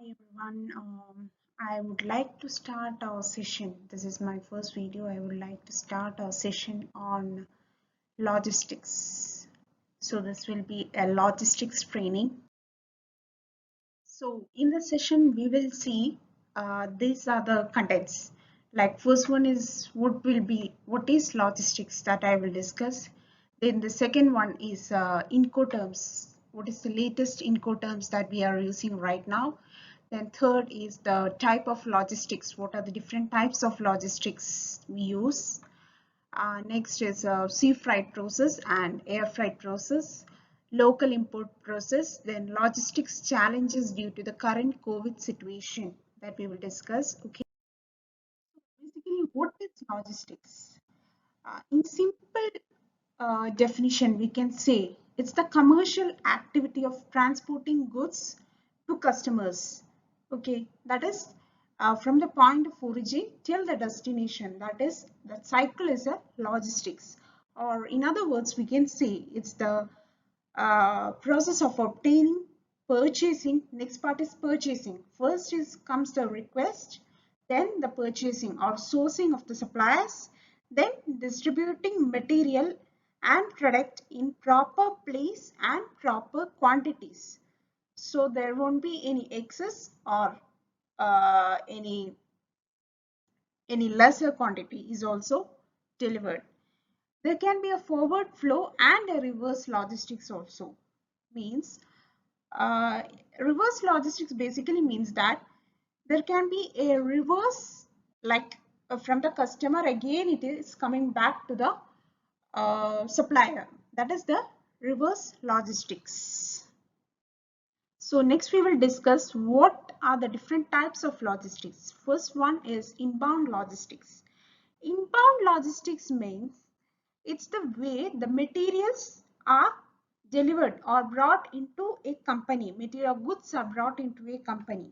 Hi everyone. I would like to start our session. This is my first video. I would like to start our session on logistics. So this will be a logistics training. So in the session, we will see these are the contents. Like first one is what is logistics that I will discuss. Then the second one is Incoterms. What is the latest Incoterms that we are using right now? Then third is the type of logistics. What are the different types of logistics we use? Next is sea freight process and air freight process, local import process, then logistics challenges due to the current COVID situation that we will discuss. Okay, basically, what is logistics? In simple definition, we can say it's the commercial activity of transporting goods to customers. Okay, that is from the point of origin till the destination. That is, that cycle is a logistics. Or in other words, we can say it's the process of obtaining, purchasing. Next part is purchasing. First is comes the request, then the purchasing or sourcing of the suppliers, then distributing material and product in proper place and proper quantities. So there won't be any excess or any lesser quantity is also delivered. There can be a forward flow and a reverse logistics also. Means uh, reverse logistics basically means that there can be a reverse, like from the customer again it is coming back to the supplier. That is the reverse logistics. So next we will discuss what are the different types of logistics. First one is inbound logistics. Inbound logistics means it's the way the materials are delivered or brought into a company. Material goods are brought into a company.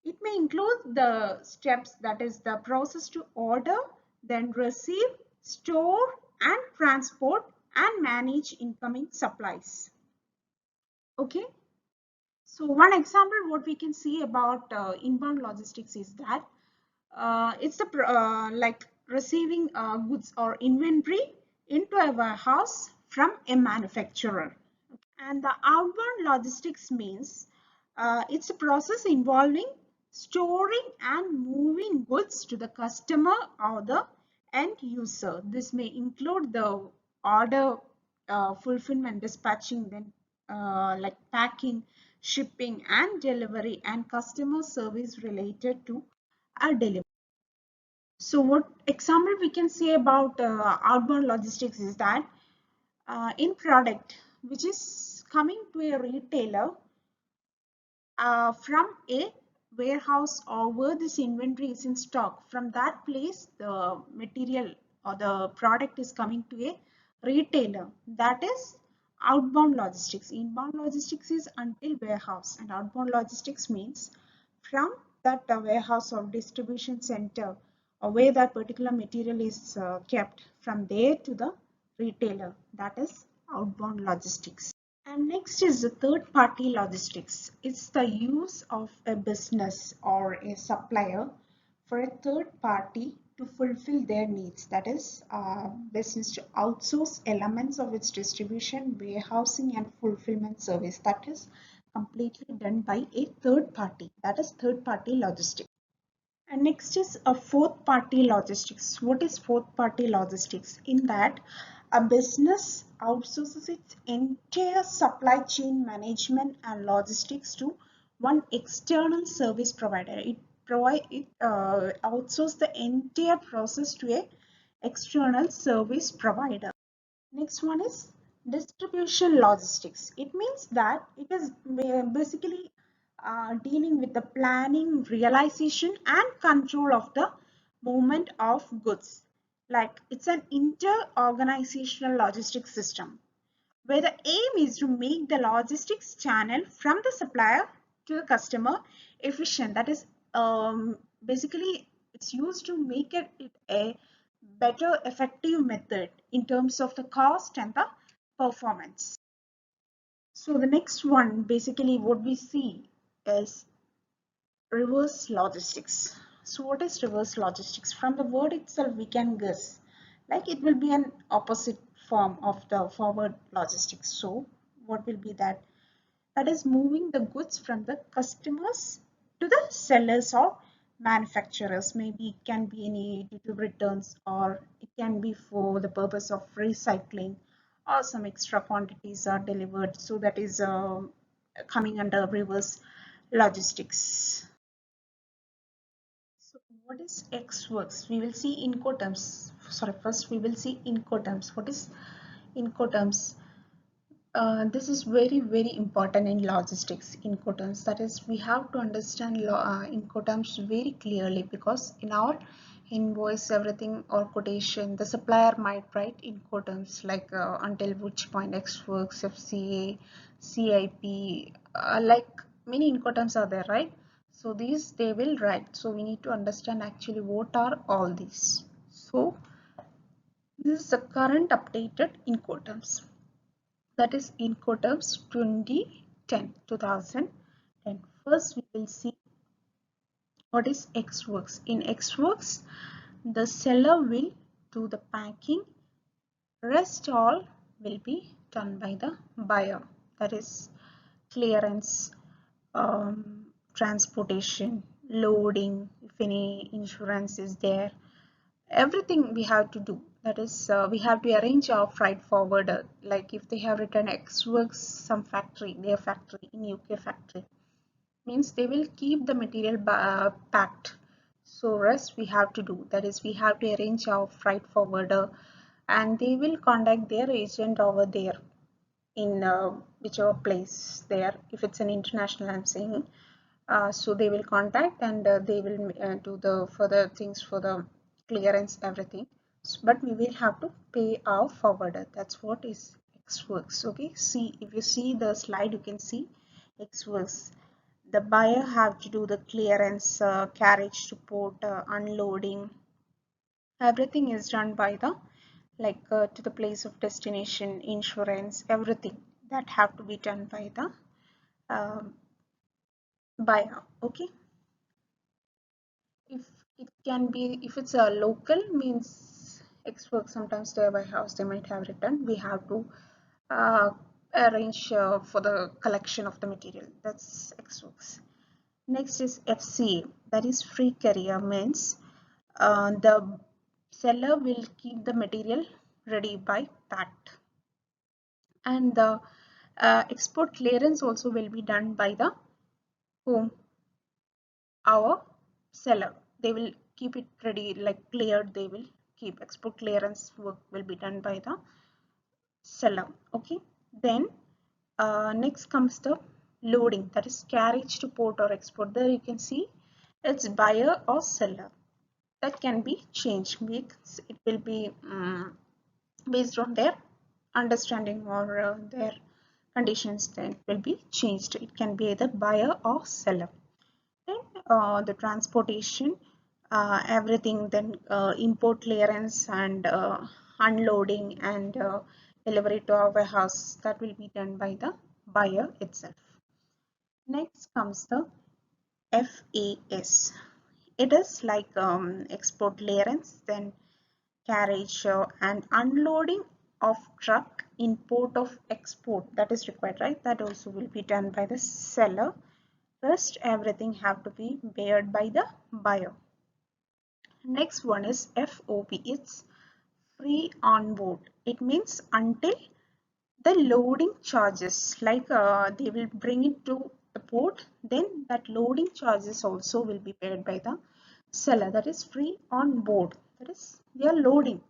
It may include the steps, that is the process to order, then receive, store and transport and manage incoming supplies. Okay. So one example what we can see about inbound logistics is that it's the like receiving goods or inventory into a warehouse from a manufacturer. And the outbound logistics means it's a process involving storing and moving goods to the customer or the end user. This may include the order fulfillment, dispatching, then like packing, shipping and delivery and customer service related to a delivery. So what example we can say about outbound logistics is that in product which is coming to a retailer from a warehouse or where this inventory is in stock, from that place the material or the product is coming to a retailer. That is outbound logistics. Inbound logistics is until warehouse, and outbound logistics means from that warehouse or distribution center or where that particular material is kept, from there to the retailer. That is outbound logistics. And next is the third party logistics. It's the use of a business or a supplier for a third party to fulfill their needs. That is, business to outsource elements of its distribution, warehousing and fulfillment service. That is completely done by a third party. That is third party logistics. And next is a fourth party logistics. What is fourth party logistics? In that a business outsources its entire supply chain management and logistics to one external service provider. It outsources the entire process to a external service provider. Next one is distribution logistics. It means that it is basically dealing with the planning, realization and control of the movement of goods. Like it's an inter-organizational logistics system where the aim is to make the logistics channel from the supplier to the customer efficient. That is basically it's used to make it a better effective method in terms of the cost and the performance. So the next one basically what we see is reverse logistics. So what is reverse logistics? From the word itself we can guess, like it will be an opposite form of the forward logistics. So what will be that? That is moving the goods from the customers to the sellers or manufacturers. Maybe it can be any due to returns, or it can be for the purpose of recycling, or some extra quantities are delivered. So that is coming under reverse logistics. So what is X works? We will see Incoterms. Sorry, first we will see Incoterms. What is Incoterms? This is very important in logistics. Incoterms, that is, we have to understand Incoterms very clearly, because in our invoice, everything, or quotation, the supplier might write Incoterms like until which point X works, FCA, CIP, like many Incoterms are there, right? So these they will write. So we need to understand actually what are all these. So this is the current updated Incoterms, that is Incoterms 2010. First we will see what is Xworks. In Xworks, the seller will do the packing, rest all will be done by the buyer, that is clearance, transportation, loading, if any insurance is there, everything we have to do. That is, we have to arrange our freight forwarder. Like if they have written X works some factory, their factory in UK factory, means they will keep the material packed. So rest we have to do. That is, we have to arrange our freight forwarder, and they will contact their agent over there in whichever place there. If it's an international, I'm saying, so they will contact, and they will do the further things for the clearance, everything. But we will have to pay our forwarder. That's what is X works. Okay, see, if you see the slide, you can see X works. The buyer have to do the clearance, carriage to port, unloading, everything is done by the, like to the place of destination, insurance, everything that have to be done by the um, buyer. Okay, if it can be, if it's a local, means X work, sometimes their warehouse they might have written, we have to uh, arrange for the collection of the material. That's X works. Next is FCA, that is free carrier, means the seller will keep the material ready by packed, and the export clearance also will be done by the whom, our seller. They will keep it ready, like cleared, they will keep. Export clearance work will be done by the seller. Okay, then next comes the loading, that is carriage to port or export. There you can see it's buyer or seller, that can be changed. It will be based on their understanding, or their conditions, then it will be changed. It can be either buyer or seller. Then the transportation, everything, then import clearance, and unloading, and delivery to our warehouse, that will be done by the buyer itself. Next comes the FAS. It is like export clearance, then carriage and unloading of truck, import of export, that is required, right? That also will be done by the seller. Rest everything have to be bared by the buyer. Next one is FOB. It's free on board. It means until the loading charges, like they will bring it to the port, then that loading charges also will be paid by the seller. That is free on board. That is, they are loading.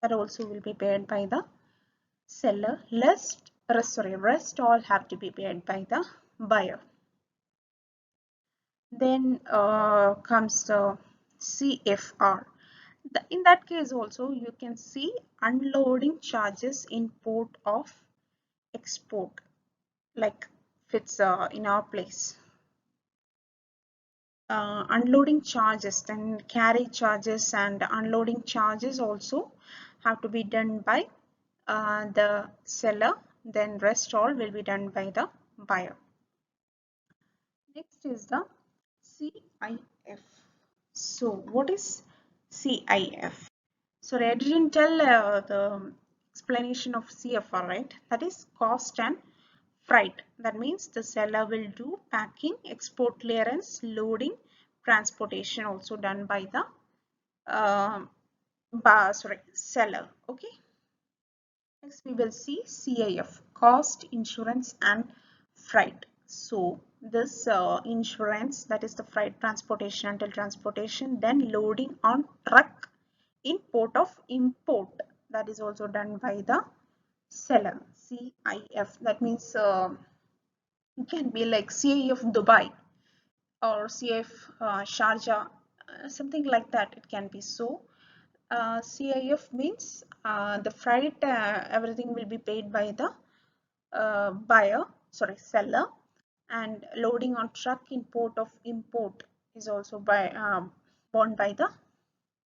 That also will be paid by the seller. Rest all have to be paid by the buyer. Then comes the CFR. In that case also you can see unloading charges in port of export, like if it's in our place. Unloading charges, then carry charges and unloading charges also have to be done by the seller, then rest all will be done by the buyer. Next is the CIF. So what is CIF? Sorry, I didn't tell the explanation of CFR, right? That is cost and freight. That means the seller will do packing, export clearance, loading, transportation also done by the seller. Okay. Next we will see CIF, cost, insurance and freight. So this insurance, that is the freight, transportation until transportation, then loading on truck in port of import, that is also done by the seller. CIF, that means it can be like CIF Dubai or CIF Sharjah, something like that it can be. So CIF means the freight, everything will be paid by the seller, and loading on truck in port of import is also borne by the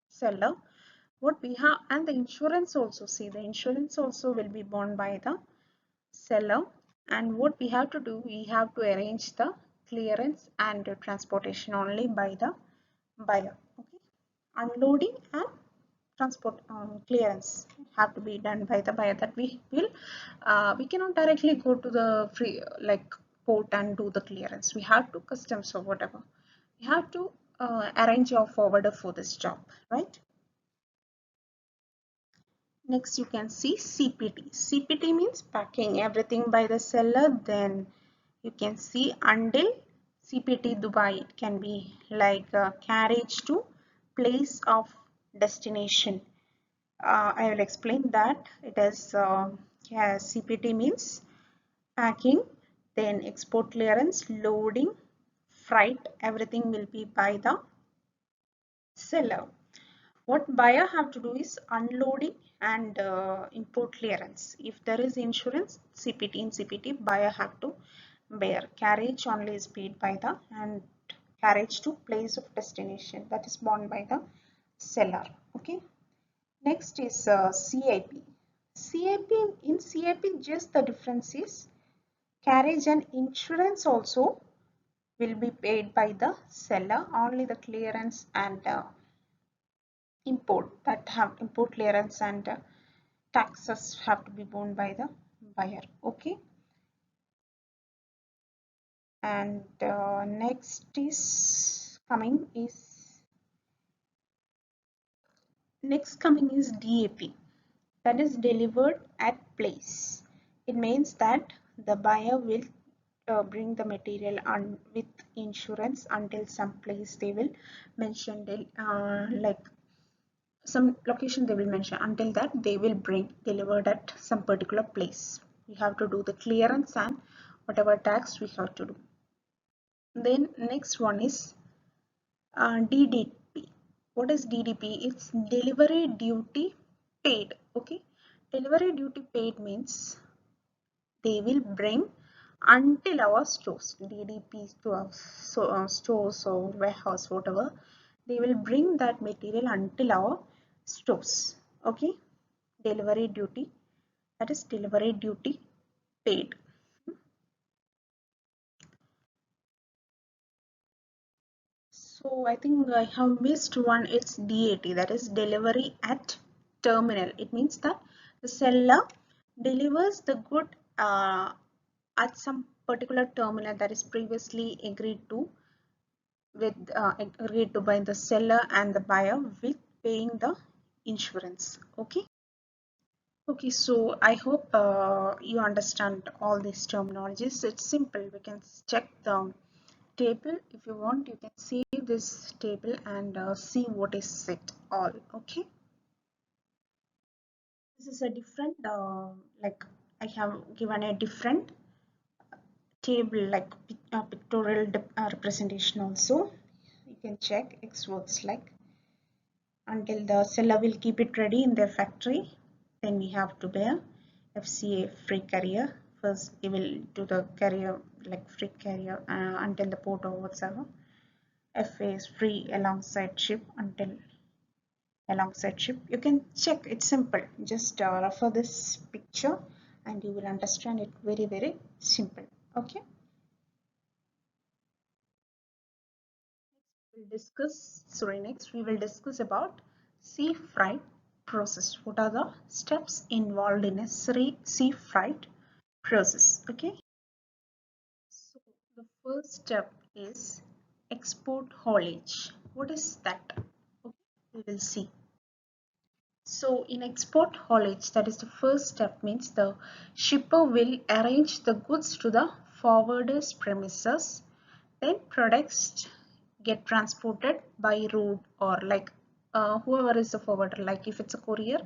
seller. What we have, and the insurance also, see, the insurance also will be borne by the seller. And what we have to do, we have to arrange the clearance and the transportation only by the buyer. Okay, unloading and transport clearance have to be done by the buyer. That we cannot directly go to the free like port and do the clearance. We have to customs or whatever. We have to arrange a forwarder for this job, right? Next you can see CPT. CPT means packing everything by the seller. Then you can see until CPT Dubai. It can be like carriage to place of destination. I will explain that. It is yeah, CPT means packing, then export clearance, loading, freight, everything will be by the seller. What buyer have to do is unloading and import clearance. If there is insurance, CPT, in CPT, buyer have to bear. Carriage only is paid by the, and carriage to place of destination, that is borne by the seller. Okay. Next is CIP. CIP, in CIP, just the difference is carriage and insurance also will be paid by the seller. Only the clearance and import, that have import clearance and taxes have to be borne by the buyer. Okay. And next is coming DAP. That is delivered at place. It means that the buyer will bring the material on with insurance until some place they will mention, like some location they will mention. Until that they will bring delivered at some particular place. We have to do the clearance and whatever tax we have to do. Then next one is DDP. What is DDP? It's delivery duty paid. Okay, delivery duty paid means they will bring until our stores, DDP stores, stores or warehouse, whatever, they will bring that material until our stores. Okay, delivery duty, that is delivery duty paid. So I think I have missed one. It's DAT, that is delivery at terminal. It means that the seller delivers the good at some particular terminal that is previously agreed to by the seller and the buyer with paying the insurance. Okay. Okay, so I hope you understand all these terminologies. It's simple. We can check the table. If you want, you can save this table and see what is it all. Okay. This is a different, like I have given a different table, like pictorial representation also. You can check X works like until the seller will keep it ready in their factory. Then we have to bear FCA free carrier. First they will do the carrier like free carrier until the port or whatsoever. FA is free alongside ship until alongside ship. You can check, it's simple. Just refer this picture and you will understand it very simple. Okay. Next we will discuss about sea freight process. What are the steps involved in a sea freight process? Okay. So the first step is export haulage. What is that? Okay, we will see. So in export haulage, that is the first step, means the shipper will arrange the goods to the forwarder's premises. Then products get transported by road, or like whoever is the forwarder, like if it's a courier,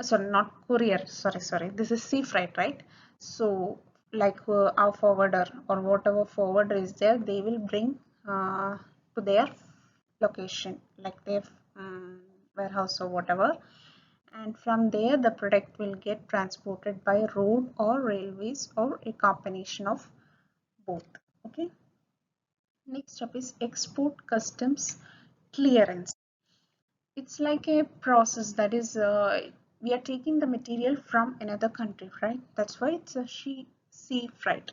sorry, not courier, sorry, this is sea freight, right? So like our forwarder or whatever forwarder is there, they will bring to their location, like their warehouse or whatever, and from there the product will get transported by road or railways or a combination of both. Okay. Next up is export customs clearance. It's like a process, that is we are taking the material from another country, right? That's why it's a sea freight.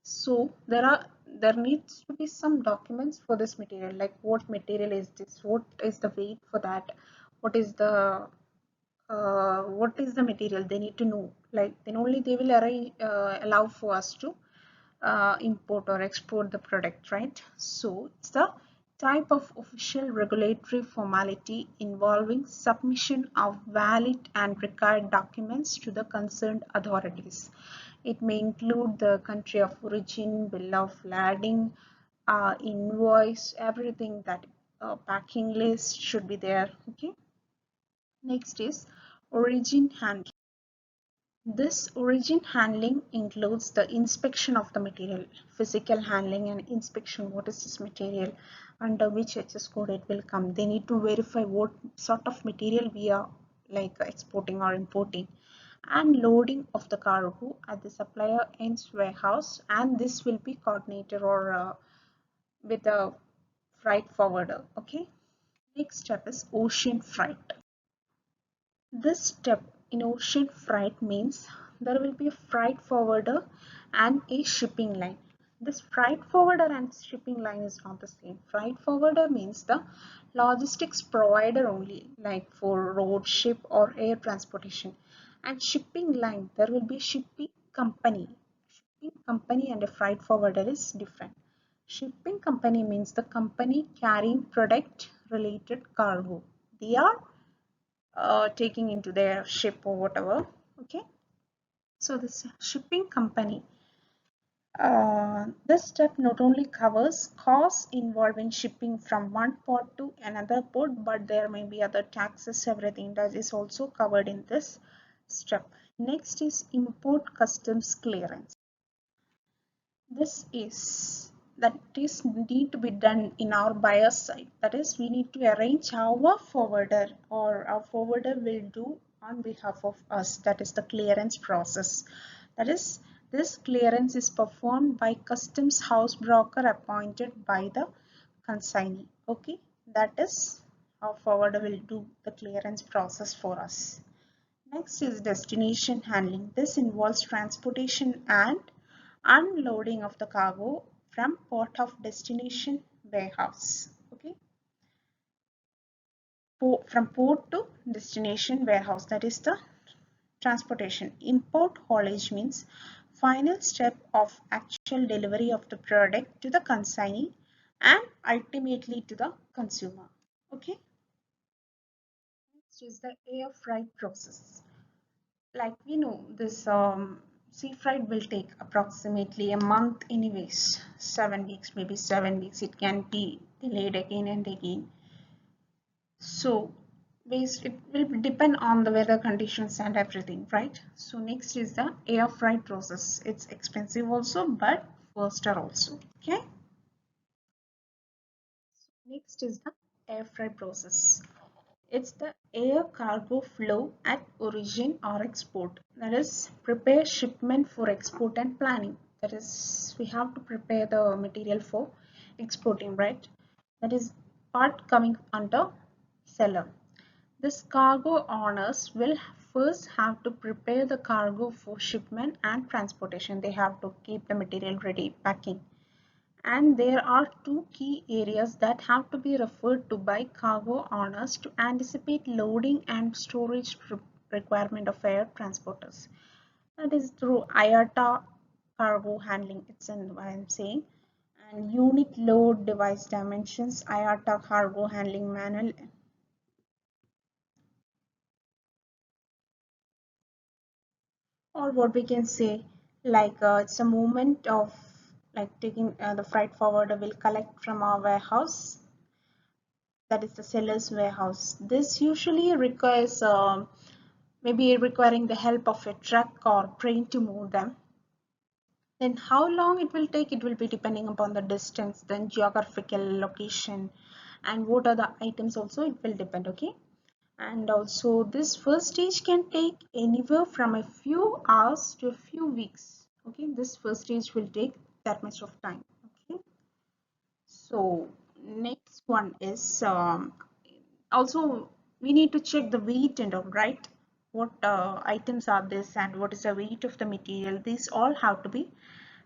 So there needs to be some documents for this material, like what material is this, what is the weight for that, what is the material, they need to know, like then only they will allow for us to import or export the product, right? So it's the type of official regulatory formality involving submission of valid and required documents to the concerned authorities. It may include the country of origin, bill of lading, invoice, everything, that packing list should be there. Okay. Next is origin handling. This origin handling includes the inspection of the material, physical handling and inspection. What is this material, under which HS code it will come. They need to verify what sort of material we are like exporting or importing, and loading of the cargo at the supplier end's warehouse, and this will be coordinated or with a freight forwarder. Okay. Next step is ocean freight. This step in ocean freight means there will be a freight forwarder and a shipping line. This freight forwarder and shipping line is not the same. Freight forwarder means the logistics provider only, like for road, ship or air transportation. And shipping line, there will be shipping company. Shipping company and a freight forwarder is different. Shipping company means the company carrying product related cargo. They are taking into their ship or whatever. Okay. So this shipping company, this step not only covers costs involved in shipping from one port to another port, but there may be other taxes, everything that is also covered in this step. Next is import customs clearance. This is that is need to be done in our buyer side. That is, we need to arrange our forwarder, or our forwarder will do on behalf of us. That is the clearance process. That is, this clearance is performed by customs house broker appointed by the consignee. Okay, that is, our forwarder will do the clearance process for us. Next is destination handling. This involves transportation and unloading of the cargo from port of destination warehouse. Okay, from port to destination warehouse, that is the transportation. Import haulage means final step of actual delivery of the product to the consignee and ultimately to the consumer. Okay. Next is the air freight process. Like we know, this sea freight will take approximately a month anyways, 7 weeks, maybe 7 weeks. It can be delayed again and again. So it will depend on the weather conditions and everything, right? So next is the air freight process. It's expensive also, but faster also. Okay. Next is the air freight process. It's the air cargo flow at origin or export. That is, prepare shipment for export and planning. That is, we have to prepare the material for exporting, right? That is part coming under seller. This cargo owners will first have to prepare the cargo for shipment and transportation. They have to keep the material ready, packing. And there are two key areas that have to be referred to by cargo owners to anticipate loading and storage requirement of air transporters. That is through IATA cargo handling, it's in what I'm saying, and unit load device dimensions, IATA cargo handling manual, or what we can say, like it's a movement of like taking the freight forwarder will collect from our warehouse, that is the seller's warehouse. This usually requires maybe requiring the help of a truck or train to move them. Then how long it will take, it will be depending upon the distance, then geographical location, and what are the items also, it will depend. Okay, and also this first stage can take anywhere from a few hours to a few weeks. Okay, this first stage will take that much of time. Okay, so next one is also we need to check the weight and all, right? What items are this and what is the weight of the material, these all have to be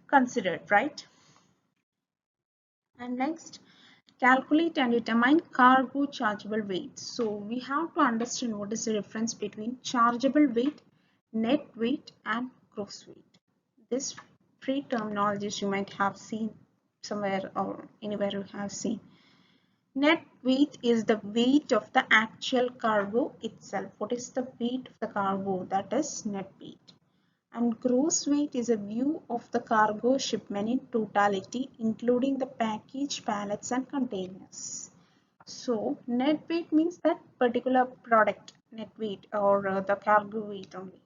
considered, right? And next, calculate and determine cargo chargeable weight. So we have to understand what is the difference between chargeable weight, net weight, and gross weight. This three terminologies you might have seen somewhere or anywhere you have seen. Net weight is the weight of the actual cargo itself. What is the weight of the cargo? That is net weight. And gross weight is a view of the cargo shipment in totality, including the package, pallets, and containers. So, net weight means that particular product net weight or the cargo weight only.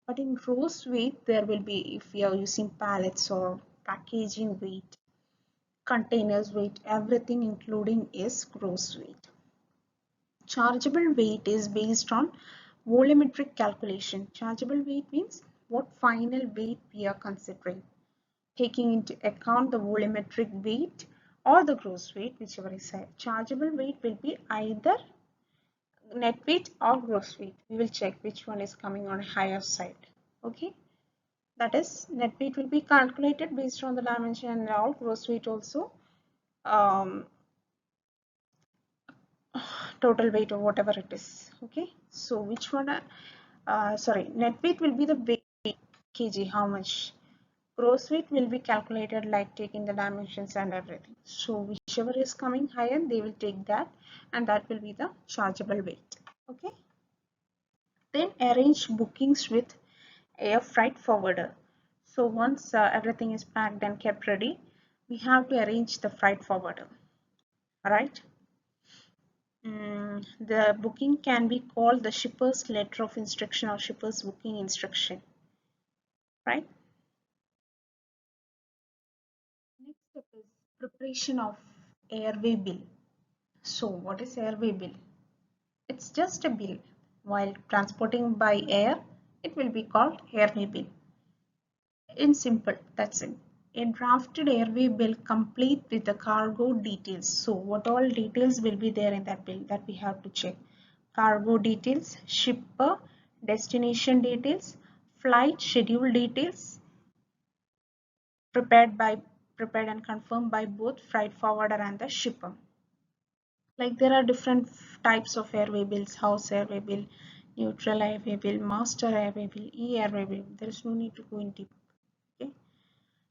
But in gross weight, there will be, if you are using pallets or packaging weight, containers weight, everything including is gross weight. Chargeable weight is based on volumetric calculation. Chargeable weight means what final weight we are considering, taking into account the volumetric weight or the gross weight, whichever is higher. Chargeable weight will be either net weight or gross weight. We will check which one is coming on higher side. Okay, that is net weight will be calculated based on the dimension and all, gross weight also total weight or whatever it is. Okay, so which one sorry, net weight will be the weight kg, how much. Gross weight will be calculated like taking the dimensions and everything. So whichever is coming higher, they will take that, and that will be the chargeable weight. Okay, then arrange bookings with air freight forwarder. So once everything is packed and kept ready, we have to arrange the freight forwarder. All right. The booking can be called the shipper's letter of instruction or shipper's booking instruction, right? Next step is preparation of airway bill. So what is airway bill? It's just a bill. While transporting by air, it will be called airway bill. In simple, that's it. A drafted airway bill complete with the cargo details. So what all details will be there in that bill that we have to check? Cargo details, shipper, destination details, flight schedule details, prepared and confirmed by both freight forwarder and the shipper. Like there are different types of airway bills: house airway bill, neutral airway bill, master airway bill, e-airway bill. There is no need to go in deep. Okay.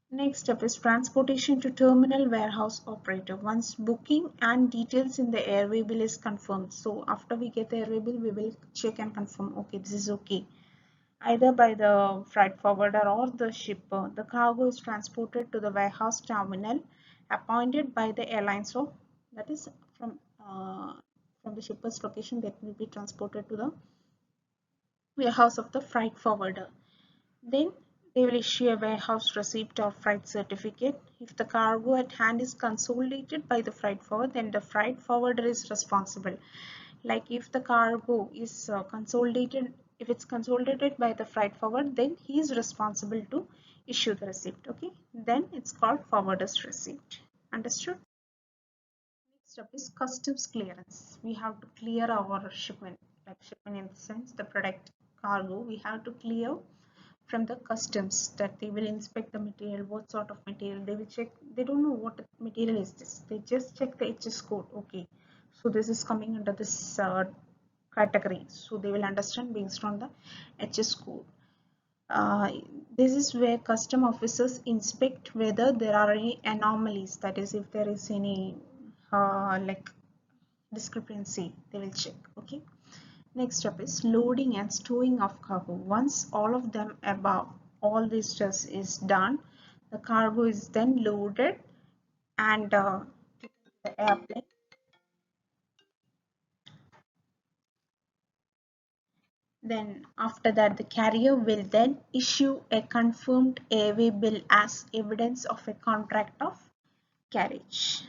Next step is transportation to terminal warehouse operator. Once booking and details in the airway bill is confirmed. So after we get the airway bill, we will check and confirm, okay, this is okay. Either by the freight forwarder or the shipper, the cargo is transported to the warehouse terminal appointed by the airline. So that is from the shipper's location, that will be transported to the warehouse of the freight forwarder. Then they will issue a warehouse receipt or freight certificate. If the cargo at hand is consolidated by the freight forwarder, then the freight forwarder is responsible. Like if the cargo is consolidated, if it's consolidated by the freight forwarder, then he is responsible to issue the receipt. Okay, then it's called forwarder's receipt. Understood? Next up is customs clearance. We have to clear our shipment, like shipment in the sense the product cargo. We have to clear from the customs, that they will inspect the material, what sort of material they will check. They don't know what material is this, they just check the HS code. Okay, so this is coming under this category, so they will understand based on the HS code. uh, this is where custom officers inspect whether there are any anomalies, that is if there is any like discrepancy, they will check. Okay, next up is loading and stowing of cargo. Once all of them above, all this just is done, the cargo is then loaded and the airplane. Then after that, the carrier will then issue a confirmed airway bill as evidence of a contract of carriage.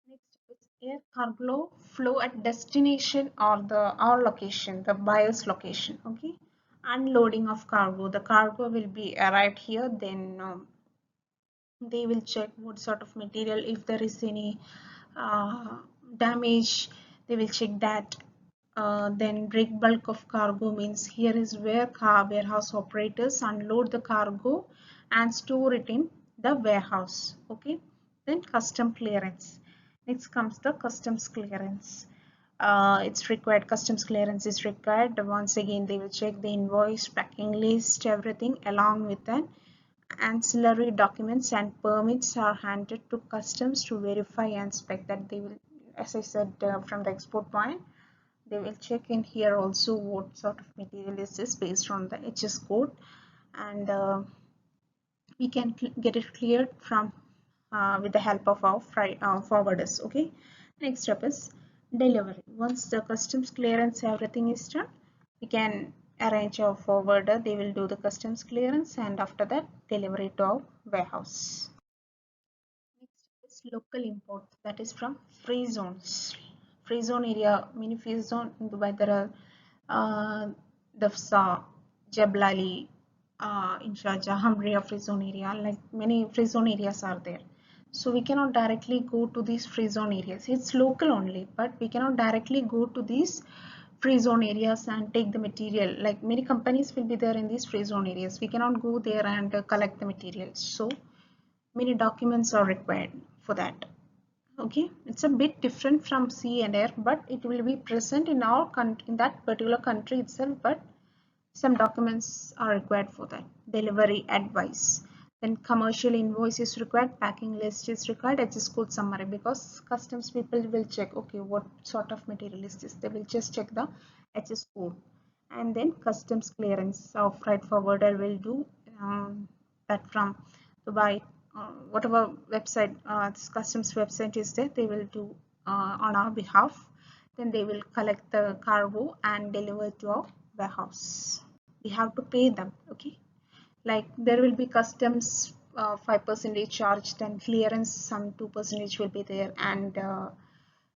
Next is air cargo flow at destination or location, the buyer's location. Okay, unloading of cargo. The cargo will be arrived here. Then they will check what sort of material. If there is any damage, they will check that. Then break bulk of cargo means here is where warehouse operators unload the cargo and store it in the warehouse. Okay, then custom clearance. Next comes the customs clearance. It's required, customs clearance is required. Once again, they will check the invoice, packing list, everything along with an ancillary documents and permits are handed to customs to verify and inspect. That they will, as I said, from the export point, they will check in here also what sort of material is this based on the HS code, and we can get it cleared from with the help of our forwarders. Okay, next step is delivery. Once the customs clearance everything is done, we can arrange our forwarder, they will do the customs clearance, and after that delivery to our warehouse. Next is local import, that is from free zones. Free zone area, mini free zone in Dubai, there are Dafsa, Jablali, in Sharjah, Hamriya free zone area, like many free zone areas are there. So we cannot directly go to these free zone areas. It's local only, but we cannot directly go to these free zone areas and take the material. Like many companies will be there in these free zone areas. We cannot go there and collect the materials. So many documents are required for that. Okay, it's a bit different from sea and air, but it will be present in our country, in that particular country itself, but some documents are required for that. Delivery advice, then commercial invoice is required, packing list is required, HS code summary, because customs people will check, okay, what sort of material is this, they will just check the HS code. And then customs clearance, our freight forwarder will do that from Dubai, whatever website, this customs website is there, they will do on our behalf. Then they will collect the cargo and deliver to our warehouse. We have to pay them. Okay, like there will be customs 5% charge, then clearance some 2% will be there, and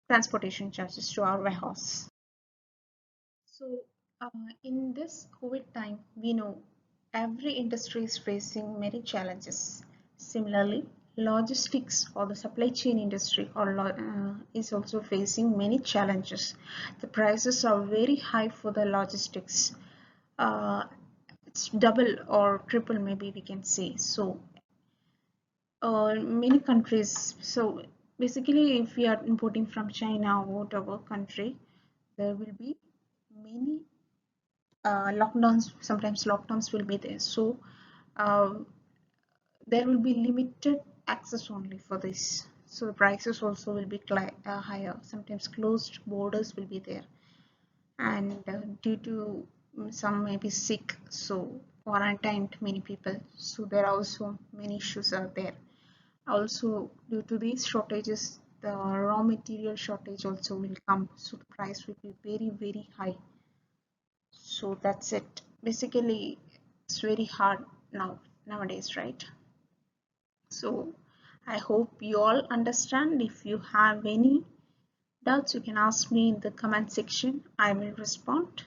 transportation charges to our warehouse. So, in this COVID time, we know every industry is facing many challenges. Similarly, logistics or the supply chain industry is also facing many challenges. The prices are very high for the logistics. Uh, it's double or triple, maybe we can say. So, many countries. So, basically, if we are importing from China or whatever country, there will be many lockdowns, sometimes lockdowns will be there, so uh, there will be limited access only for this, so the prices also will be higher, sometimes closed borders will be there, and due to some may be sick, so quarantined many people, so there are also many issues are there. Also due to these shortages, the raw material shortage also will come, so the price will be very high. So that's it. Basically, it's very hard nowadays, right? So I hope you all understand. If you have any doubts, you can ask me in the comment section. I will respond.